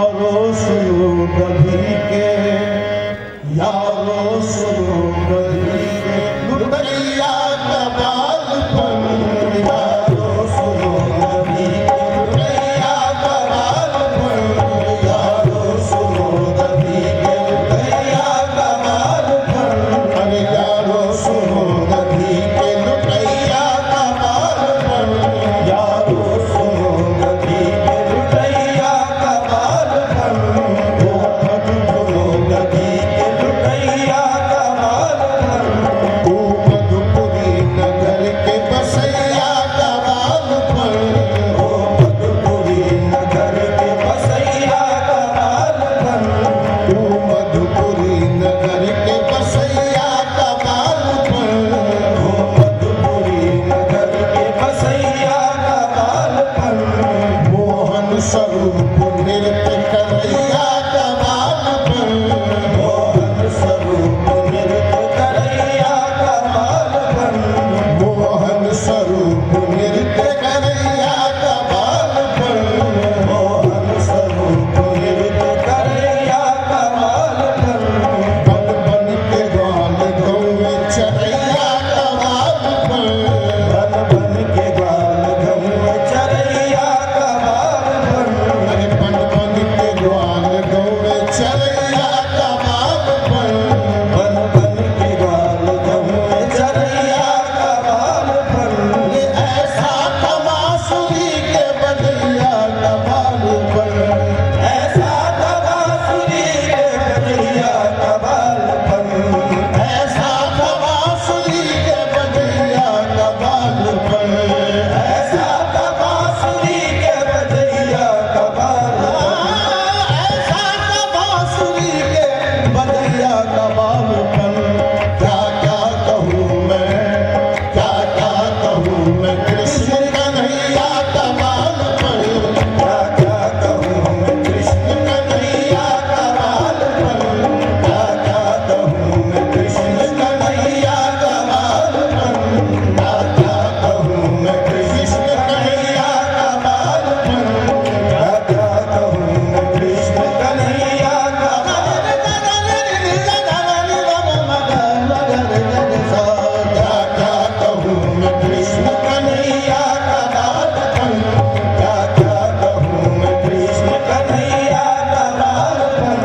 यारो सुनो कभी के, यारो सुनो कभी के, लुटैया का बालपन। यारो सुनो कभी के, लुटैया का बालपन। यारो सुनो कभी के, लुटैया का बालपन। अरे यारो सुनो कभी के, लुटैया का बालपन। यारो सुनो कभी के, लुटैया का बालपन। ओ मधुपुरो नदी के लुटैया का बालपन। ओ मधुपुरी नगर के बसैया का बालपन। ओ मधुपुरी नगर के बसैया का बालपन। ओ मधुपुरी नगर के बसैया का बालपन। ओ मधुपुरी नगर के बसैया का बालपन। मोहन स्वरूप नृत्य करैया का बालपन। मोहन स्वरूप नृत्य करैया का बालपन। मोहन स्वरूप नृत्य करैया का बालपन। मोहन स्वरूप नृत्य करैया का बालपन। बन बन के ग्वाल गौवे चरैया का बालपन। बन बन के ग्वाल गौवे चरैया का बालपन। अरे बन बन के ग्वाल गौवे चरैया का बालपन। बन बन के ग्वाल गौवे चरैया का बालपन। ये ऐसा था बांसुरी के बजैया का बालपन। ऐसा था बांसुरी के बजैया का बालपन। ऐसा था बांसुरी के बजैया का बालपन। ऐसा था बांसुरी के बजैया का बालपन। ऐसा था बांसुरी के बजैया का बालपन। क्या क्या कहूँ मैं, क्या क्या कहूँ मैं कृष्ण कन्हैया का बालपन। क्या क्या कहूँ मैं कृष्ण कन्हैया का बालपन। क्या क्या कहूँ मैं कृष्ण कन्हैया का बालपन। क्या क्या कहूँ मैं कृष्ण कन्हैया का बालपन। क्या क्या कहूँ मैं कृष्ण कन्हैया का बालपन। क्या क्या कहूँ मैं कृष्ण कन्हैया का बालपन। क्या क्या कहूँ मैं कृष्ण कन्हैया का बालपन।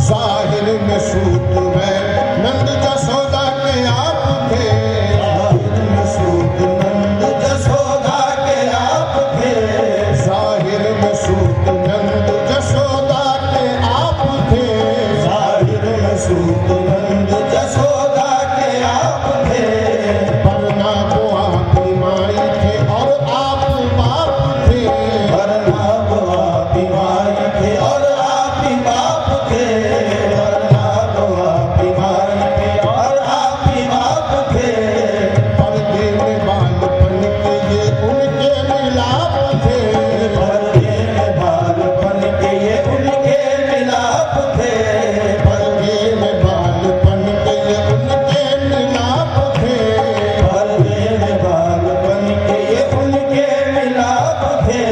जाहिर में सूत में नंद जसोदा के आप थे। जाहिर में सूत नंद जसोदा के आप थे। जाहिर में सूत नंद जसोदा के आप थे। जाहिर में सूत नंद जसोदा के आप थे। वरना वो आपकी माई थे और आप बाप थे। वरना वो आपकी माई थे और आप ही बाप थे। वरना वो आपकी माई थे और आप ही बाप थे। पर्दे में बालपन के ये उनके मिलाप थे। पर्दे में बालपन के ये उनके मिलाप थे। पर्दे में बालपन के ये उनके मिलाप थे। पर्दे में बालपन के ये उनके मिलाप थे।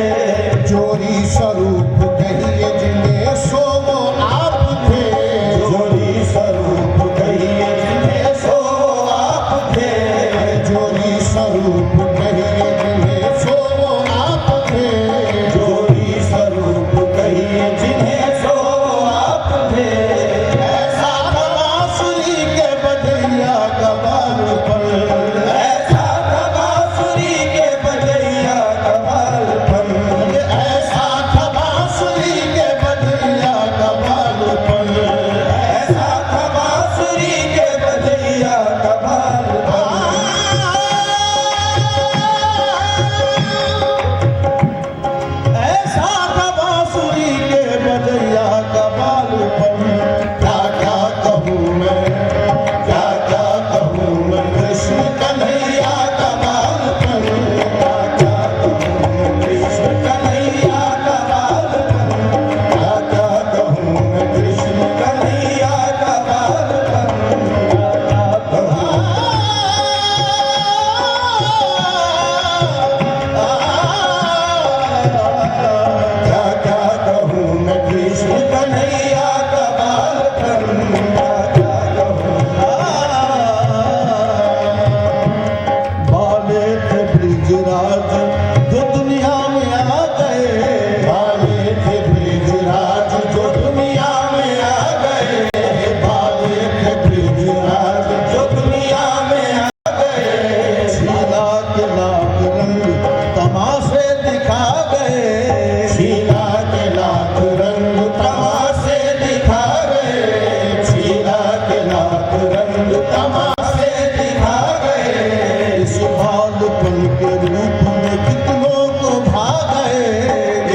जोरी स्वरूप कहिए जिन्हें सो वो आप थे। जोरी स्वरूप कहिए जिन्हें सो वो आप थे। जोरी स्वरूप कहिए जिन्हें सो वो आप थे। जोरी स्वरूप कहिए जिन्हें सो वो आप थे। ऐसा था बांसुरी के बजैया का बालपन। ऐसा था बांसुरी के बजैया का बालपन। ऐसा था बांसुरी के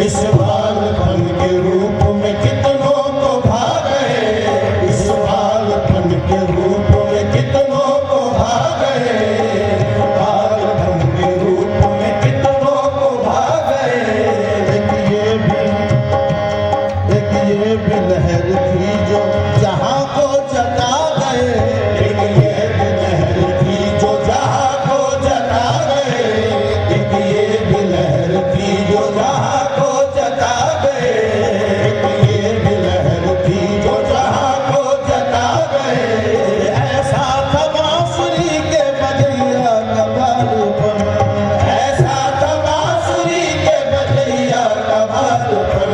इस बालपन के रूप में कितनों को भा गए, इस बालपन के रूप में कितनों को भा गए, बालपन के रूप में कितनों को भा गए। एक ये भी लहर थी जो जहां को जता गए, एक ये भी लहर थी जो जहां को जता गए, एक ये भी लहर थी जो जहां को जता गए, एक ये भी लहर थी जो जहां को जता गए। ऐसा था बांसुरी के बजैया का बालपन, ऐसा था बांसुरी के बजैया का बालपन,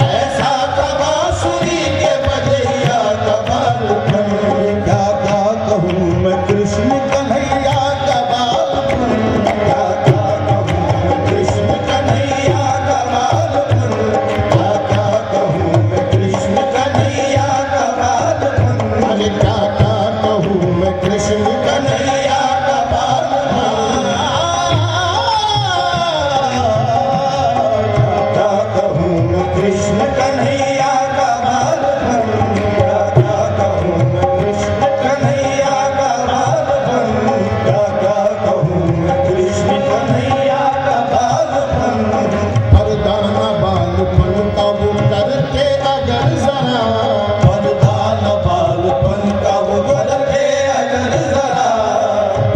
ऐसा था बांसुरी के बजैया का बालपन। क्या क्या कहूँ मैं कृष्ण कन्हैया का बालपन, क्या क्या कहूँ मैं कृष्ण कन्हैया का बालपन, क्या क्या कहूँ मैं कृष्ण कन्हैया का बालपन। अरे क्या क्या कहूँ मैं कृष्ण कन्हैया का बालपन, क्या कहूँ मैं कृष्ण कन्हैया का बालपन, क्या क्या कहूँ मैं कृष्ण कन्हैया का बालपन, क्या क्या कहूँ मैं कृष्ण कन्हैया का बालपन। मर्दाना बालपन का वो करके अगर जरा, मर्दाना बालपन का वो करके अगर जरा,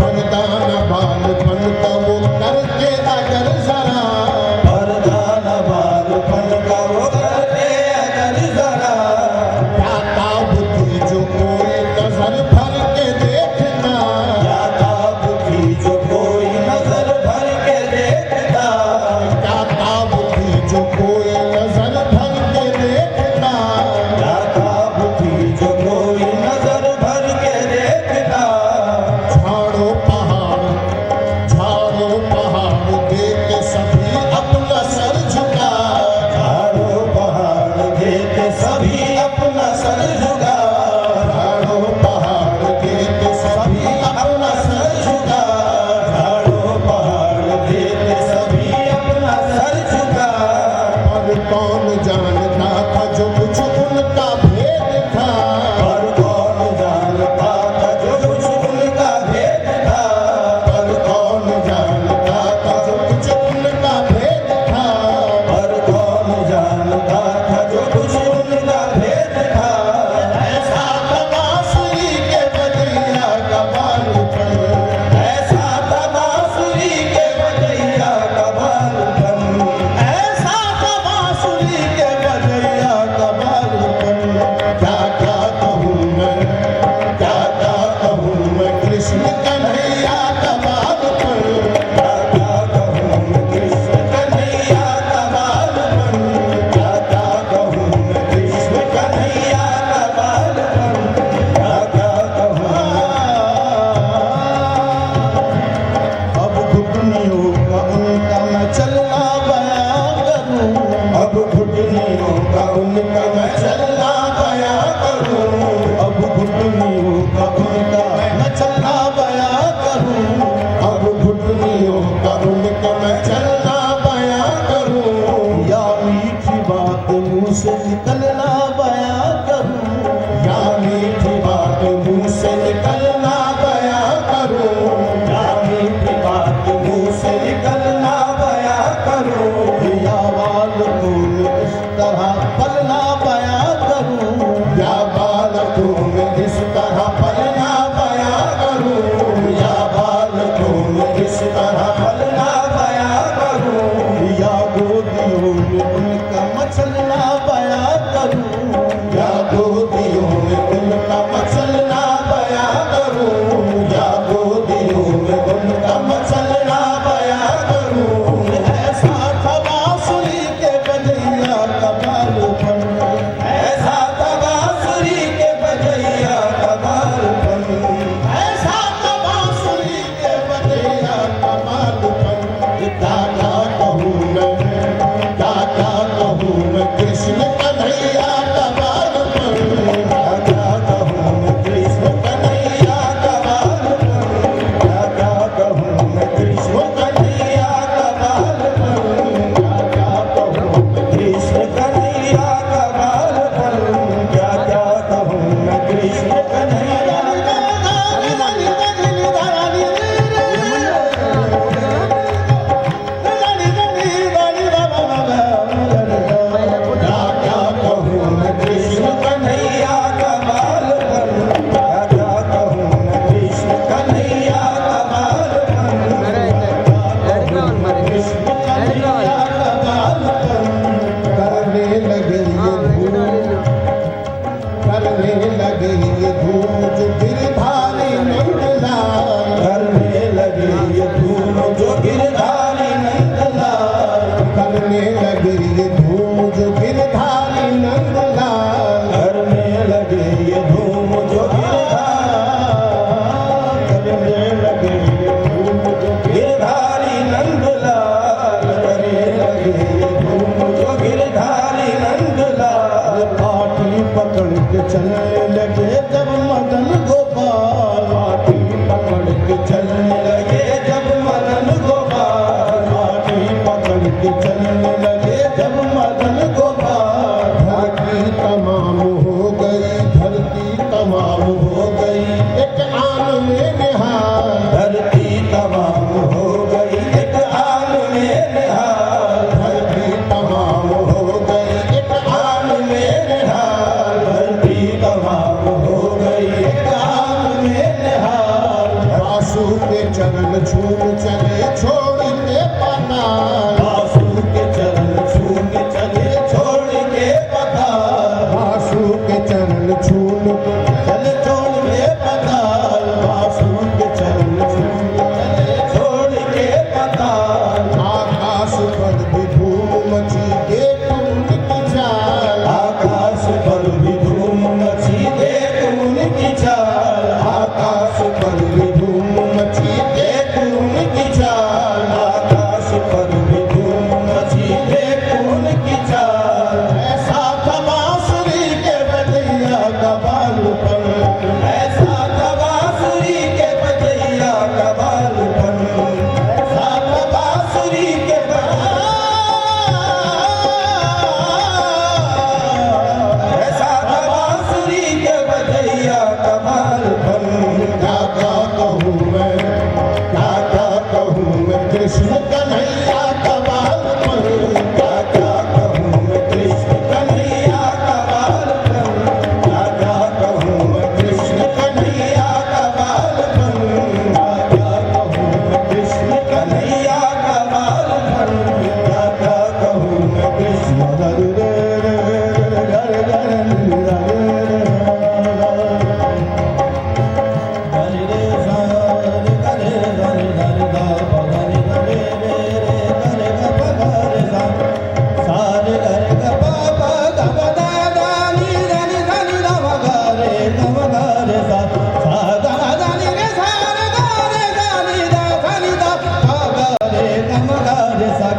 मर्दाना बालपन का वो करके अगर जरा, मर्दाना बालपन का वो करके अगर जरा। क्या ताब थी जो कोई नजर भर के देखता, क्या ताब थी जो कोई नजर भर के देखता, क्या ताब थी जो कोई नजर भर के देखता, क्या ताब थी जो कोई नजर भर के देखता। झाड़ो पहाड़ देख के सभी अपना सर झुका, झाड़ो पहाड़ देख के सभी अपना सर झुका, झाड़ो पहाड़ देख के सभी अपना सर झुका, झाड़ो पहाड़ देख के सभी अपना सर झुका। और कौन जानता था जो कुछ उनका भेद था, और कौन जानता था जो कुछ उनका भेद था, और कौन जानता था जो कुछ उनका भेद था, और कौन जानता था जो कुछ उनका भेद था। ऐसा था बांसुरी के बजैया का बालपन, ऐसा था बांसुरी के बजैया का बालपन, ऐसा था बांसुरी के बजैया का बालपन। क्या क्या कहूँ मैं, क्या क्या कहूँ मैं कृष्ण कन्हैया का बालपन, क्या क्या कहूँ मैं कृष्ण कन्हैया का बालपन, क्या क्या कहूँ मैं कृष्ण कन्हैया का बालपन, क्या क्या कहूँ। अब घुटनियों का उनका मैं चलना बयां करूं, अब घुटनियों का उनका मैं चलना बयां करूं, अब घुटनियों का उनका मैं चलना बयां करूं, अब घुटनियों का उनका मैं चलना बयां करूं। या मीठी बात मुंह से निकलना बयां करूं, या मीठी बात मुंह से निकलना बयां करूं, या मीठी बात मुंह से निकलना बयां करूं। या बालकों में इस तरह पलना बयां करूं, या बालकों में इस तरह पलना बयां करूं, या बालकों में इस तरह पलना बयां करूं। या गोदियों में उनका मचलना बयां करूं, या गोदियों में उनका मचलना बयां करूं, या गोदियों में उनका मचलना बयां करूं। ऐसा था बांसुरी के बजैया का बालपन, ऐसा था बांसुरी के बजैया का बालपन, ऐसा था बांसुरी के बजैया का बालपन। क्या क्या कहूँ मैं, क्या क्या कहूँ लगे ये धूम जो गिरधारी नंदलाल, करने लगे ये धूम जो गिरधारी, करने लगे ये धूम जो गिरधारी नंदलाल, करने लगे ये धूम जो गिरधारी नंदलाल। पाटी पकड़ के चलने लगे जब मदन गोपाल, पाटी पकड़ के चलने लगे जब मदन गोपाल, पाटी पकड़ के चलने लगे जब मदन गोपाल। धरती तमाम हो गई, धरती तमाम हो गई, एक आन में निहार, धरती तमाम हो गई एक आन में निहाल, धरती तमाम हो गई, एक आन में निहाल, धरती तमाम हो गई एक आन में निहाल। आंसू के चरण छूम चले छोड़ के पनार, आंसू के चरण छू के चले छोड़ के पताल, आंसू के चरण छूम चले छोड़ के पताल, आंसू के चरण छू के चले छोड़ के पताल। आकाश पर भी धूम मची देख उनकी चाल, आकाश पर भी धूम मची देख उनकी चाल, आकाश पर भी धूम मची देख उनकी चाल, आकाश पर भी धूम मची देख उनकी चाल। ऐसा था बांसुरी के बजैया का बालपन, ऐसा था बांसुरी के बजैया का बालपन, ऐसा था बांसुरी के ऐसा था बांसुरी के बजैया का बालपन। क्या क्या कहूँ मैं, क्या क्या कहूँ मैं कृष्ण कन्हैया का बालपन, क्या क्या कहूँ मैं कृष्ण कन्हैया का बालपन, क्या क्या कहूँ मैं कृष्ण कन्हैया का बालपन, क्या क्या कहूँ मैं कृष्ण कन्हैया का बालपन, क्या क्या कहूँ मैं कृष्ण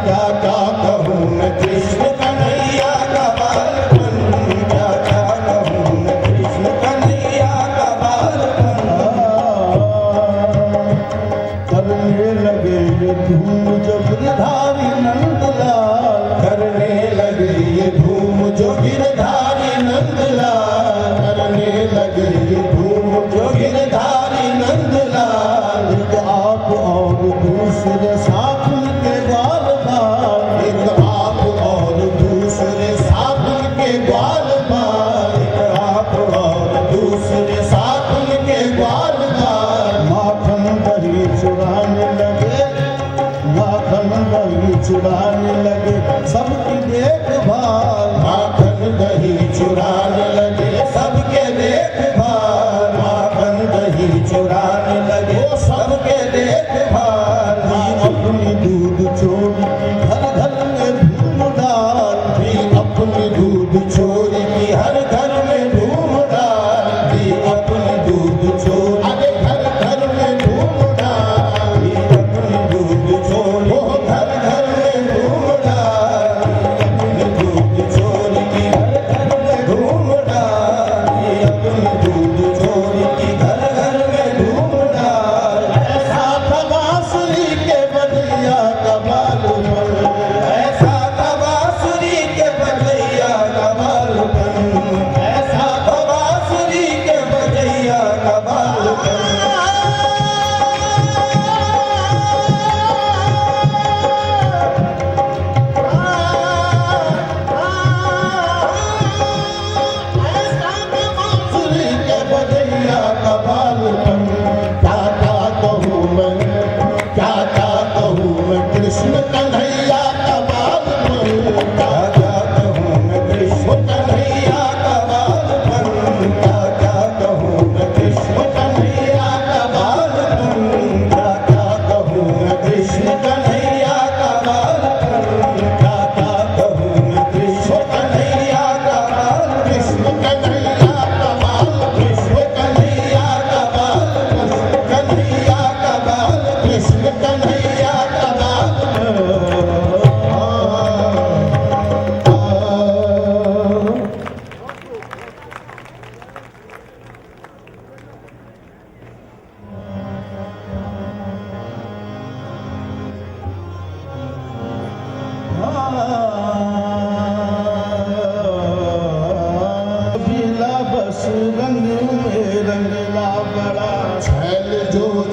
क्या क्या कहूँ मैं कृष्ण कृष्ण कन्हैया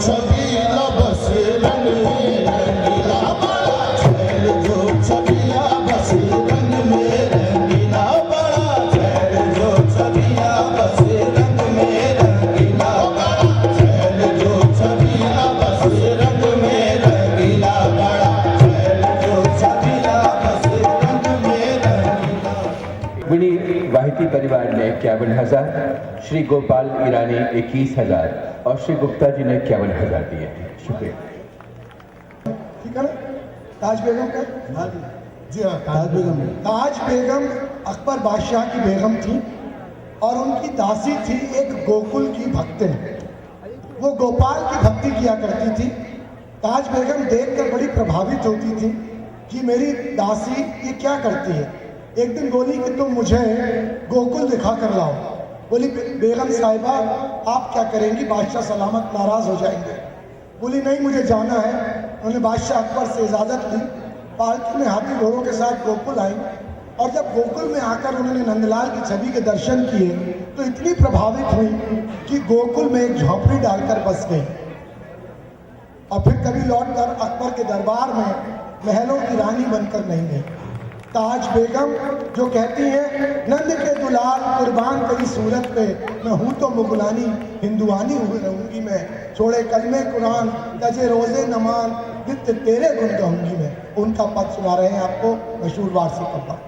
छबीला बस रंग में रंगीला बड़ा छैल जो छबीला बस रंग में रंगीला बड़ा छैल जो छबीला बस रंग में रंगीला बड़ा छैल जो छबीला बस रंग में रंगीला बड़ा छैल जो छबीला बस रंग में रंगीला। विनी वाहिती परिवार ने 51,000, श्री गोपाल ईरानी 21,000 और श्री गुप्ता जी ने 51,000 दिए हैं। शुक्रिया। ठीक है ना। ताज बेगम का जी हाँ, ताज बेगम। ताज बेगम अकबर बादशाह की बेगम थी और उनकी दासी थी एक गोकुल की भक्तिन। वो गोपाल की भक्ति किया करती थी। ताज बेगम देखकर बड़ी प्रभावित होती थी कि मेरी दासी ये क्या करती है। एक दिन बोली कि तुम मुझे गोकुल दिखा कर लाओ। बोली बेगम साहिबा आप क्या करेंगी, बादशाह सलामत नाराज हो जाएंगे। बोली नहीं मुझे जाना है। उन्होंने बादशाह अकबर से इजाज़त ली, पालतू में हाथी घोड़ों के साथ गोकुल आई और जब गोकुल में आकर उन्होंने नंदलाल की छवि के दर्शन किए तो इतनी प्रभावित हुई कि गोकुल में एक झोंपड़ी डालकर बस गई और फिर कभी लौटकर अकबर के दरबार में महलों की रानी बनकर नहीं गई। ताज बेगम जो कहती हैं नंद के दुलाल कुर्बान करी सूरत पे, मैं हूँ तो मुगलानी हिंदुआनी रहूंगी मैं, छोड़े कलमे कुरान तजे रोजे नमान नित्य तेरे गुण गाऊंगी मैं। उनका पद सुना रहे हैं आपको मशहूर वारसी कब्बा।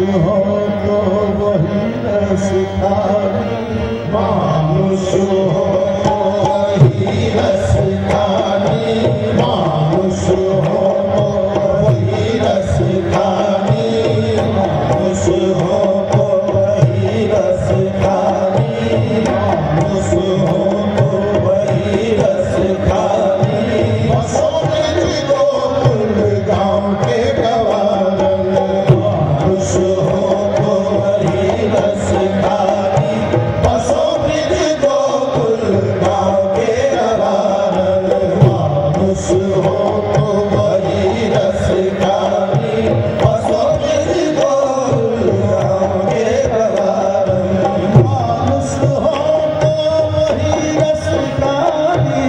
हो तो वही रस खानी, मानुष हो तो वही रस खानी, मानुष हो तो वही रस खानी, मानुष हो तो वही रस खानी, मानुष हो तो वही रस खानी। बसों में गोकुल गाँव के गवारन, मानुष हो तो वही रस खानी, बसों में गोकुल गाँव के गवारन, मानुष हो तो वही रस खानी, बसों में गोकुल गाँव के गवारन, मानुष हो तो वही रस खानी,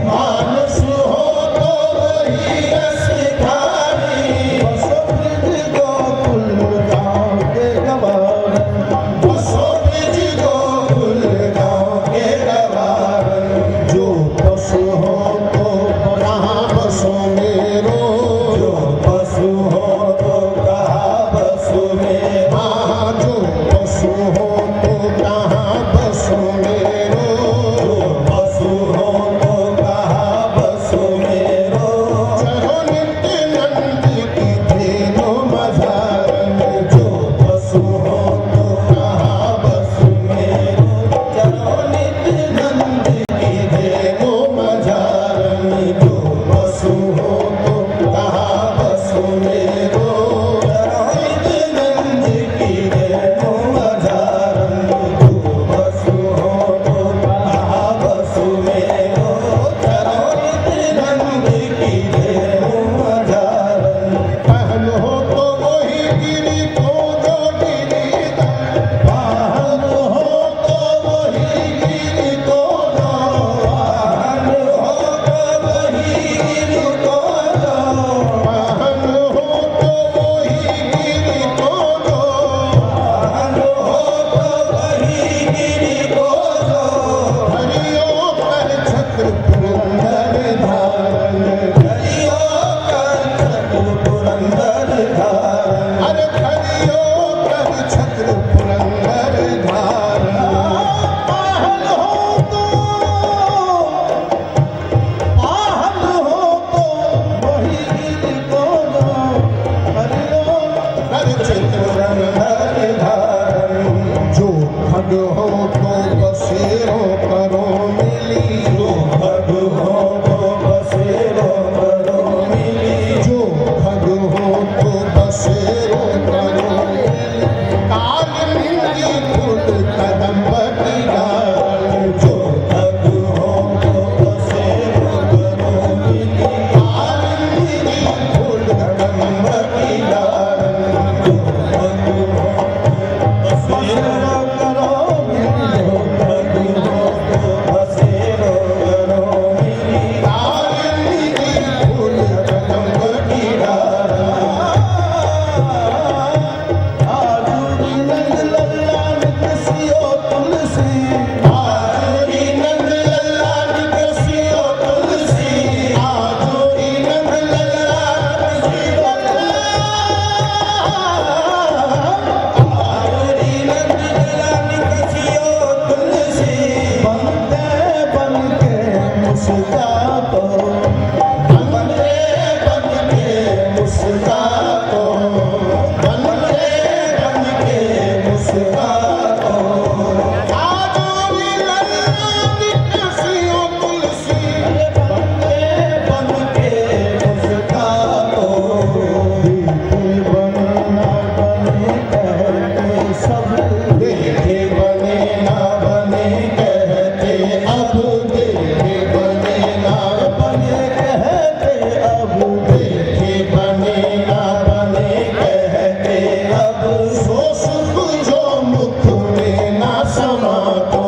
मानुष हो तो वही रस खानी, बसों में गोकुल गाँव के गवारन, बसों में गोकुल गाँव के गवारन। जो पशु हो तो कहाँ बसो मेरो, जो पशु हो तो कहाँ बसो मेरा, जो पशु हो तो कहाँ बसो मेरो, जो पशु हो तो कहाँ बसो मेरो। चलो नित्य नंद की धेनु मझारन, जो पशु हो तो कहाँ बसो मेरो, चलो नित्य नंद की धेनु मझारन, जो पशु हो तो कहाँ बसो मेरो, चलो नित्य नंद की धेनु मझारन, जो पशु हो तो कहाँ बसो मेरो, चलो नित्य नंद की धेनु मझारन। पहल हो तो वही गिरी को जो गिरीधर, पहल हो तो वही गिरी को जो, पहल हो तो वही गिरी को जो, पहल हो तो वही गिरी को जो, पहल हो तो वही गिरी को जो। हरियो कर छत्र पुरंदर धारन, हरियो कर छत्र पुरंदर धारन, अरे हरियो कर छत्र पुरंदर धारन। पाहल हो तो वही गिरी को जो, हरियो कर छत्र पुरंदर धारन। जो खग हो तो बसेरो करो मिली, जो खग हो तो बसेरो करो मिली, जो खग हो तो बसेरो करो मिली। काल निंदी फूल कदम्ब की डाल, जो खग हो तो बसेरो करो मिली। काल निंदी फूल कदम्ब की डाल, जो खग हो बसेरो करो मिली, जो खग हो तो बसेरो करो मिली। काल निंदी फूल कदम्ब की डाल। आजुरी नंद लल्लान कसियो तुलसी, आजुरी नंद लल्लान कसियो तुलसी, आजुरी नंद लल्लान कसियो आजुरी नंद लल्लान कसियो तुलसी। बनते बनके मुस्कातो, बनते बनके मुस्कातो, बनते बनके मुस्कातो। आजुरी लल्लान कसियो तुलसी, बनते बनके मुस्कातो। देखे बने ना बने कहते सब, देखे बने ना बने कहते अब, देखे बने ना बने कहते अब, देखे बने ना बने कहते अब। सो सुख जो मुख में ना समातो,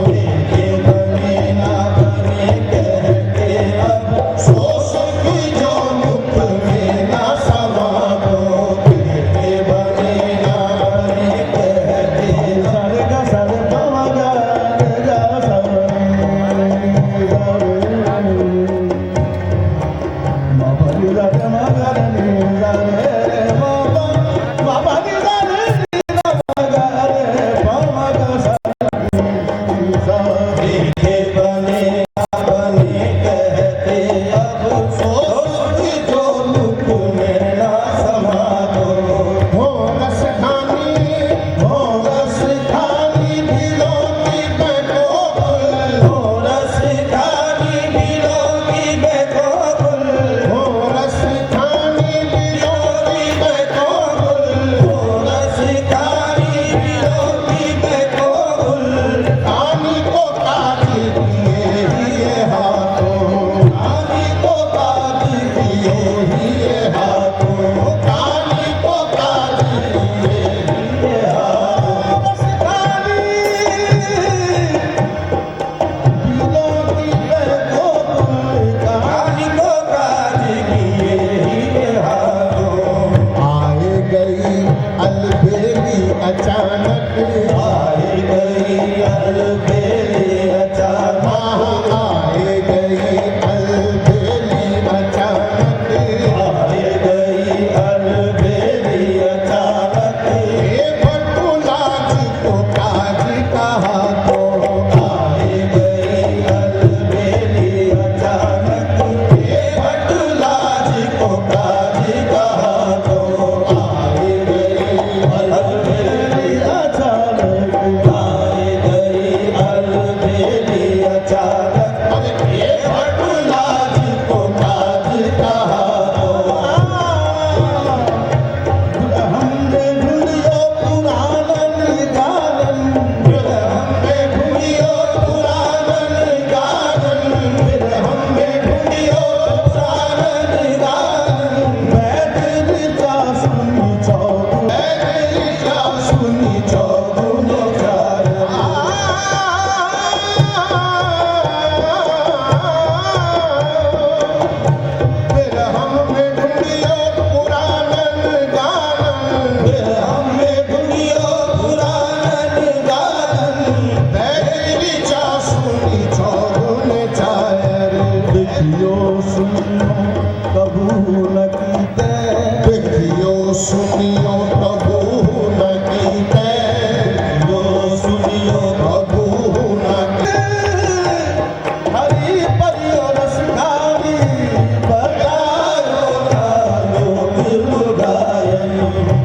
देखे बने ना बने कहते अब। सो सुख जो मुख में ना समातो, देखे बने ना बने कहते। सर्ग सर्ग मगा गा सब मगा रे मगा रे रे मगा मगा रे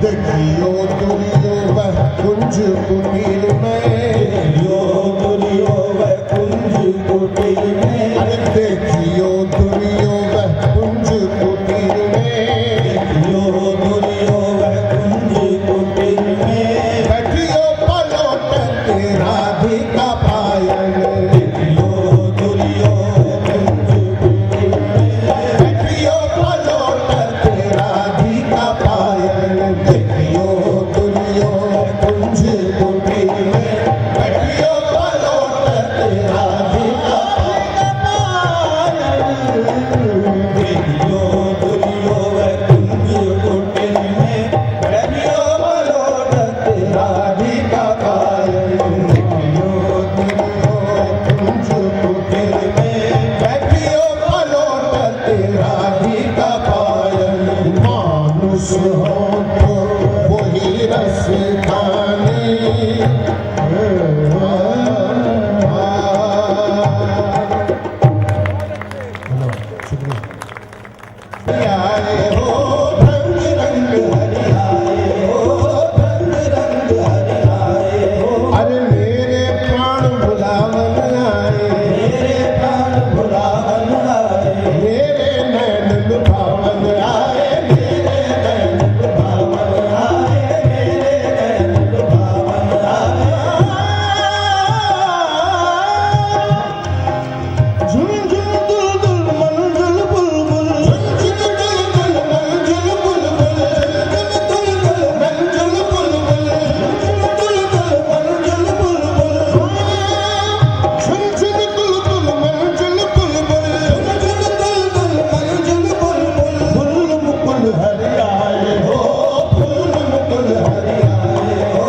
देखियो दुरियो वह कुंज कुटीर में, देखियो दुरियो वह कुंज कुटीर में, अरे देखियो दुरियो वह कुंज कुटीर में, देखियो दुरियो वह कुंज कुटीर में, बैठियो पलोट के राधिका पायल, देखियो दुरियो कुंज कुटीर में, बैठियो पलोट के राधिका पायल, देखियो दुरियो कुंज कुटीर में, बैठियो पलोट के राधिका देखियो दुरियो वह कुंज कुटीर में, बैठियो पलोटत राधिका पायल, देखियो दुरियो कुंज कुटीर में, बैठियो पलोट के राधिका पायल, मानुष हो तो वही रस खानी, आए हो रंग रंग हरियाए हो, रंग रंग हरियाए हो, अरे मेरे प्राण बुलावन आए, मेरे प्राण भुलावन आए, मेरे नैन लुभावन आए, मेरे नैन लुभावन आए, मेरे नैन लुभावन आए, झुन झुन दुल दुल मंजुल बुलबुल, झुन झुन मंजुल बुलबुल, दुल दुल मंजुल बुलबुल, दुल दुल मंजुल बुलबुल, झुन झुन बुलबुल मंजुल बुलबुल, दुल दुल मंजुल बुलबुल, फूल मुकुल हरियाए हो, फूल मुकुल हरियाए हो,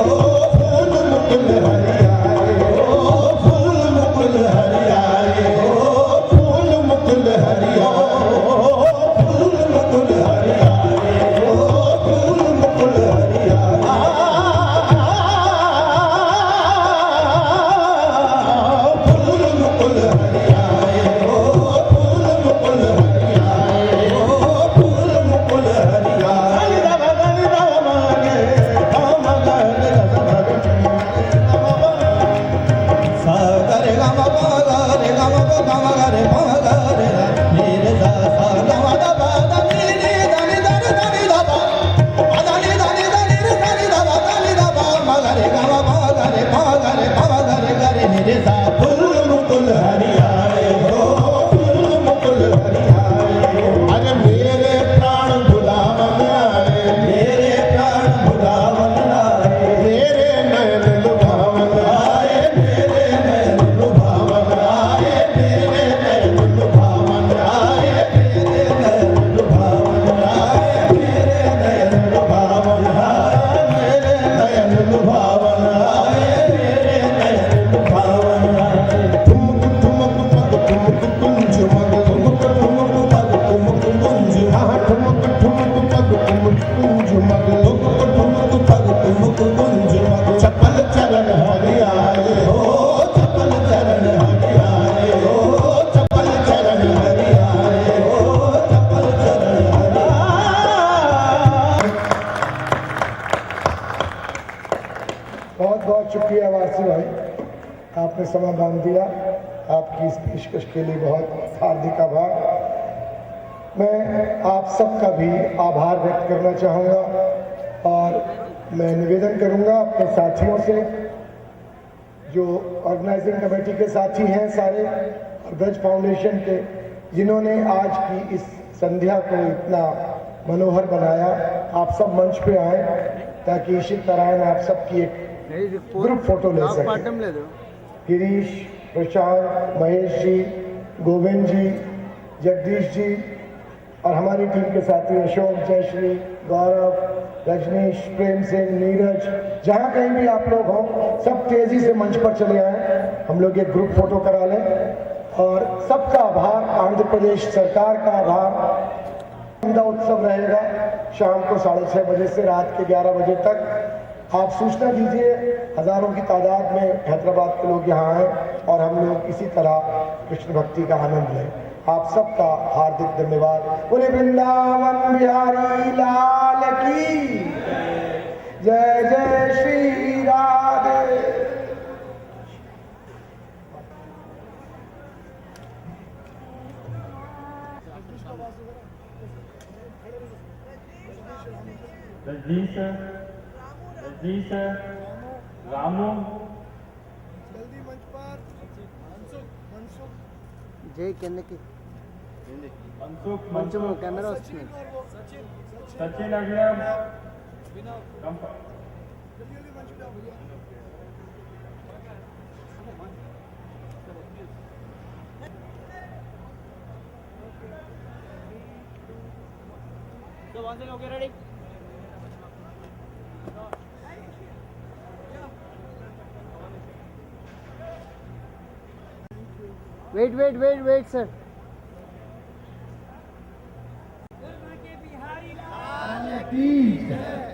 फूल मुकुल हरियाए हो, फूल मुकुल हरियाए हो, फूल मुकुल हरिया, फूल मुकुल हरियाए हो, फूल मुकुल हरियाए, फूल मुकुल हरियाए हो, फूल मुकुल हरियाए हो, फूल मुकुल हरियाए, रवगन रवगे हम गन सा रे ग म प ग रे ग म प ग म ग रे प ग रे रे रे सा सा ग म ग प द नि रे द नि द रे द नि द प द नि द नि द नि रे द नि द प द नि द प म ग रे ग म प ग रे प ग रे प ग रे ग रे नि रे सा फूल मुकुल हरियाए हो, फूल मुकुल हरियाए हो, अरे मेरे प्राण बुलावन आए, मेरे प्राण भुलावन आए, मेरे नैन लुभावन आए, मेरे नैन लुभावन आए, मेरे नैन लुभावन आए, मेरे नैन लुभावन आए, मेरे नैन लुभावन आए, मेरे नैन लुभावन आए, मेरे नैन लुभावन आए, ठुमक ठुमक पग ठुमक कुंज मग, ठुमक ठुमक पग ठुमक कुंज, हाँ ठुमक ठुमक पग ठुमक कुंज मग, ठुमक ठुमक पग ठुमक कुंज मग, चपल चरण हरियाए हो चपल चरण हरियाए हो, चपल चरण हरियाए हो, चपल चरण हरियाए। बहुत बहुत शुक्रिया वासी भाई, आपने समय बांध दिया। आपकी इस पेशकश के लिए बहुत हार्दिक आभार। मैं आप सबका भी आभार व्यक्त करना चाहूँगा और मैं निवेदन करूँगा अपने साथियों से, जो ऑर्गेनाइजिंग कमेटी के साथी हैं सारे और गज फाउंडेशन के, जिन्होंने आज की इस संध्या को इतना मनोहर बनाया। आप सब मंच पे आए ताकि इशित नारायण आप सबकी एक ग्रुप फोटो ले सकें। गिरीश, प्रशांत, महेश जी, गोविंद जी, जगदीश जी और हमारी टीम के साथी अशोक, जयश्री, गौरव, रजनीश, प्रेम सिंह, नीरज, जहाँ कहीं भी आप लोग हों, सब तेजी से मंच पर चले आए, हम लोग एक ग्रुप फोटो करा लें। और सबका आभार, आंध्र प्रदेश सरकार का आभार। नंदा उत्सव रहेगा शाम को 6:30 बजे से रात के 11 बजे तक। आप सूचना दीजिए, हजारों की तादाद में हैदराबाद के लोग यहाँ आए और हम लोग इसी तरह कृष्ण भक्ति का आनंद लें। आप सबका हार्दिक धन्यवाद। बोले वृंदावन बिहारी लाल की। जय जय श्री राधे। रजनीश रामू जय కిందకి मनसुख కొంచెం కెమెరా వస్తుంది सचिन अभिनव वेट सर की